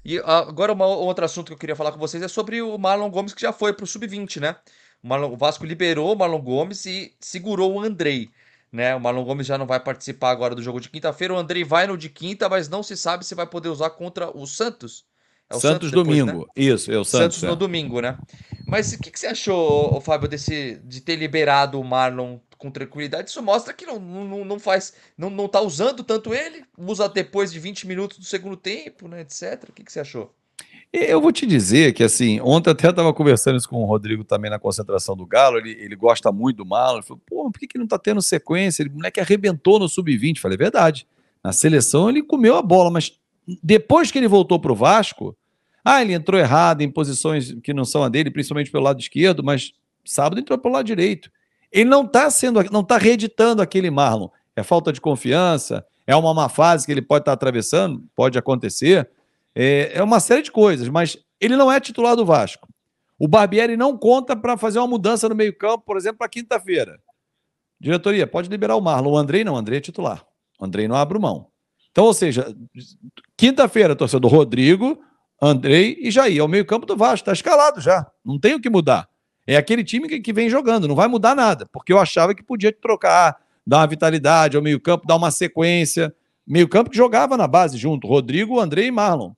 E agora outro assunto que eu queria falar com vocês é sobre o Marlon Gomes, que já foi pro Sub-20, né? O Vasco liberou o Marlon Gomes e segurou o Andrei, né? O Marlon Gomes já não vai participar agora do jogo de quinta-feira. O Andrei vai no de quinta, mas não se sabe se vai poder usar contra o Santos. É o Santos Santos depois, né? domingo. Isso, é o Santos, Santos no é. domingo, né? Mas o que, que você achou, Fábio, de ter liberado o Marlon com tranquilidade? Isso mostra que não faz, não tá usando tanto ele, usa depois de 20 minutos do segundo tempo, né, etc. O que, que você achou? Eu vou te dizer que, assim, ontem até estava conversando isso com o Rodrigo também na concentração do Galo, ele gosta muito do Marlon, ele falou, pô, por que, que não tá tendo sequência? Ele, o moleque arrebentou no Sub-20. Falei, é verdade. Na seleção ele comeu a bola, mas depois que ele voltou pro Vasco, ele entrou errado em posições que não são a dele, principalmente pelo lado esquerdo, mas sábado entrou pelo lado direito. Ele não tá reeditando aquele Marlon. É falta de confiança, é uma má fase que ele pode estar atravessando, pode acontecer, é uma série de coisas, mas ele não é titular do Vasco. O Barbieri não conta para fazer uma mudança no meio-campo, por exemplo, para quinta-feira. Diretoria, pode liberar o Marlon. O Andrei não, o Andrei é titular. O Andrei não abre mão. Então, ou seja, quinta-feira, torcedor Rodrigo, Andrei e Jair. É o meio-campo do Vasco, está escalado já. Não tem o que mudar. É aquele time que vem jogando, não vai mudar nada, porque eu achava que podia trocar, dar uma vitalidade ao meio-campo, dar uma sequência. Meio-campo que jogava na base junto, Rodrigo, Andrei e Marlon.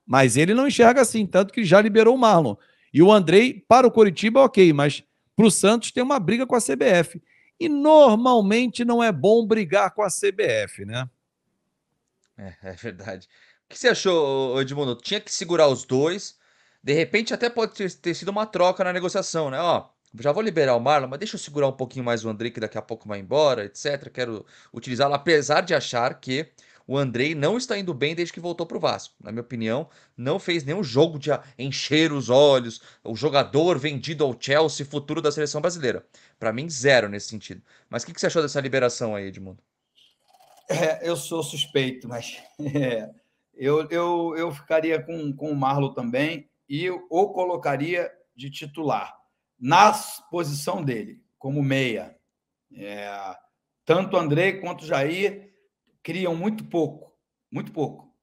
Mas ele não enxerga assim, tanto que já liberou o Marlon. E o Andrei, para o Coritiba, ok, mas para o Santos tem uma briga com a CBF. E normalmente não é bom brigar com a CBF, né? É verdade. O que você achou, Edmundo? Tinha que segurar os dois. De repente, até pode ter sido uma troca na negociação, né? Ó, já vou liberar o Marlon, mas deixa eu segurar um pouquinho mais o Andrei, que daqui a pouco vai embora, etc. Quero utilizá-lo, apesar de achar que o Andrei não está indo bem desde que voltou pro Vasco. Na minha opinião, não fez nenhum jogo de encher os olhos. O jogador vendido ao Chelsea, futuro da seleção brasileira. Pra mim, zero nesse sentido. Mas o que você achou dessa liberação aí, Edmundo? Eu sou suspeito, mas eu ficaria com o Marlon também e o colocaria de titular na posição dele, como meia. É, tanto o André quanto o Jair criam muito pouco, muito pouco.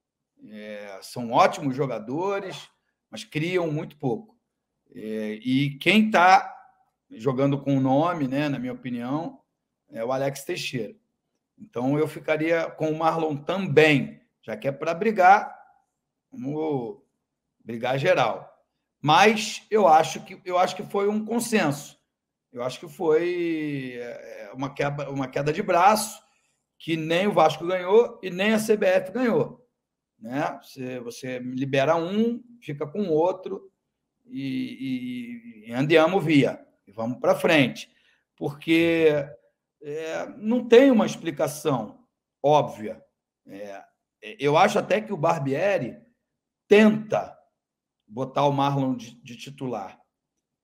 São ótimos jogadores, mas criam muito pouco. E quem está jogando com o nome, né, na minha opinião, é o Alex Teixeira. Então eu ficaria com o Marlon também, já que é para brigar, vamos brigar geral. Mas eu acho que foi um consenso. Eu acho que foi uma queda de braço que nem o Vasco ganhou e nem a CBF ganhou. Né? Você libera um, fica com o outro e andiamo via. E vamos para frente. Porque não tem uma explicação óbvia. Eu acho até que o Barbieri tenta botar o Marlon de titular,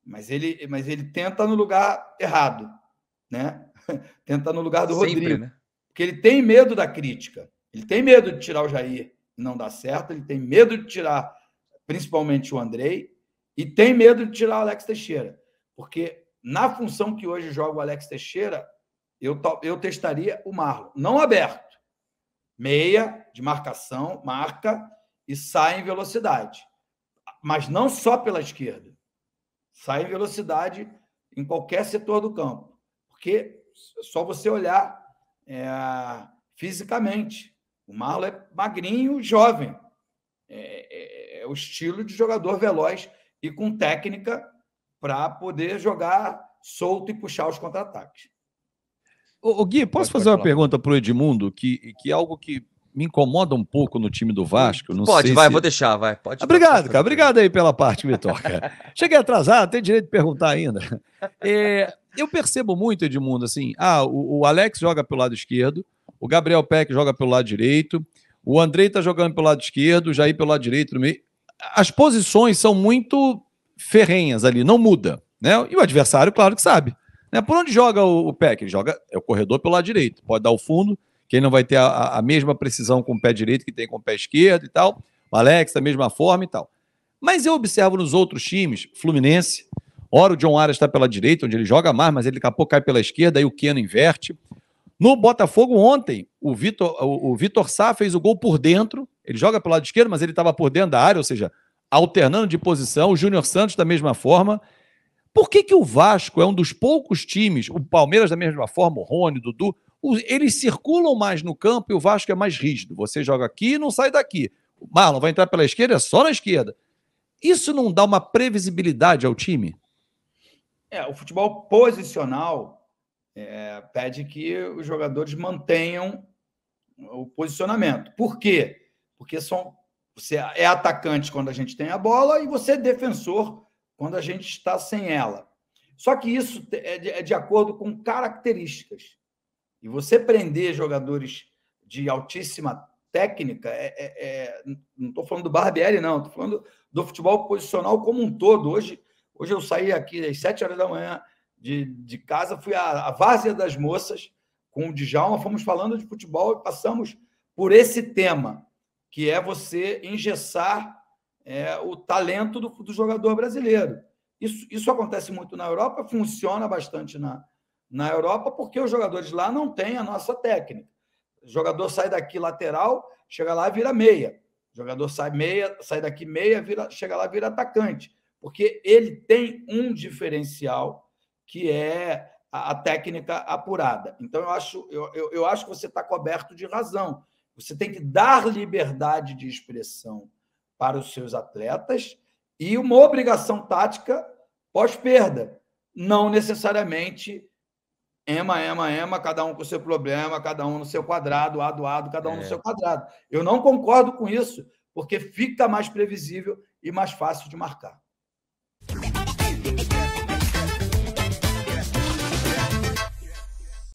mas ele tenta no lugar errado, né? Tenta no lugar do Sempre, Rodrigo, né? porque ele tem medo da crítica, ele tem medo de tirar o Jair e não dá certo, ele tem medo de tirar principalmente o Andrei e tem medo de tirar o Alex Teixeira, porque na função que hoje joga o Alex Teixeira, eu testaria o Marlon, não aberto, meia de marcação, marca e sai em velocidade, mas não só pela esquerda, sai em velocidade em qualquer setor do campo, porque é só você olhar fisicamente. O Marlon é magrinho, jovem, é o estilo de jogador veloz e com técnica para poder jogar solto e puxar os contra-ataques. Ô Gui, posso fazer Pode uma falar, Fábio. pergunta para o Edmundo, que é algo que me incomoda um pouco no time do Vasco, não Pode, sei vai, vou se... deixar, vai. Pode Obrigado, cara. fazer a pergunta. Obrigado aí pela parte que me toca. Cheguei atrasado, tem direito de perguntar ainda. Eu percebo muito, Edmundo, assim, o Alex joga pelo lado esquerdo, o Gabriel Peck joga pelo lado direito, o Andrei tá jogando pelo lado esquerdo, o Jair pelo lado direito, no meio. As posições são muito ferrenhas ali, não muda, né? E o adversário, claro que sabe. Né? Por onde joga o Peck? Ele joga o corredor pelo lado direito, pode dar o fundo, que ele não vai ter a mesma precisão com o pé direito que tem com o pé esquerdo e tal. O Alex, da mesma forma e tal. Mas eu observo nos outros times, Fluminense, ora o John Arias está pela direita, onde ele joga mais, mas ele daqui a pouco cai pela esquerda, aí o Keno inverte. No Botafogo ontem, o Vitor Sá fez o gol por dentro, ele joga pelo lado esquerdo, mas ele estava por dentro da área, ou seja, alternando de posição, o Júnior Santos da mesma forma. Por que o Vasco é um dos poucos times, o Palmeiras da mesma forma, o Rony, o Dudu, eles circulam mais no campo e o Vasco é mais rígido. Você joga aqui e não sai daqui. O Marlon vai entrar pela esquerda, é só na esquerda. Isso não dá uma previsibilidade ao time? O futebol posicional pede que os jogadores mantenham o posicionamento. Por quê? Porque você é atacante quando a gente tem a bola e você é defensor quando a gente está sem ela. Só que isso é de acordo com características. E você prender jogadores de altíssima técnica, não estou falando do Barbieri, não, estou falando do futebol posicional como um todo. Hoje eu saí aqui às 7 horas da manhã de casa, fui à Várzea das Moças com o Djalma, fomos falando de futebol e passamos por esse tema, que é você engessar o talento do jogador brasileiro. Isso acontece muito na Europa, funciona bastante na Europa, porque os jogadores lá não têm a nossa técnica. O jogador sai daqui lateral, chega lá e vira meia. O jogador sai daqui meia, chega lá e vira atacante. Porque ele tem um diferencial que é a técnica apurada. Então, eu acho que você está coberto de razão. Você tem que dar liberdade de expressão para os seus atletas e uma obrigação tática pós-perda. Não necessariamente cada um com o seu problema, cada um no seu quadrado, cada um no seu quadrado. Eu não concordo com isso, porque fica mais previsível e mais fácil de marcar.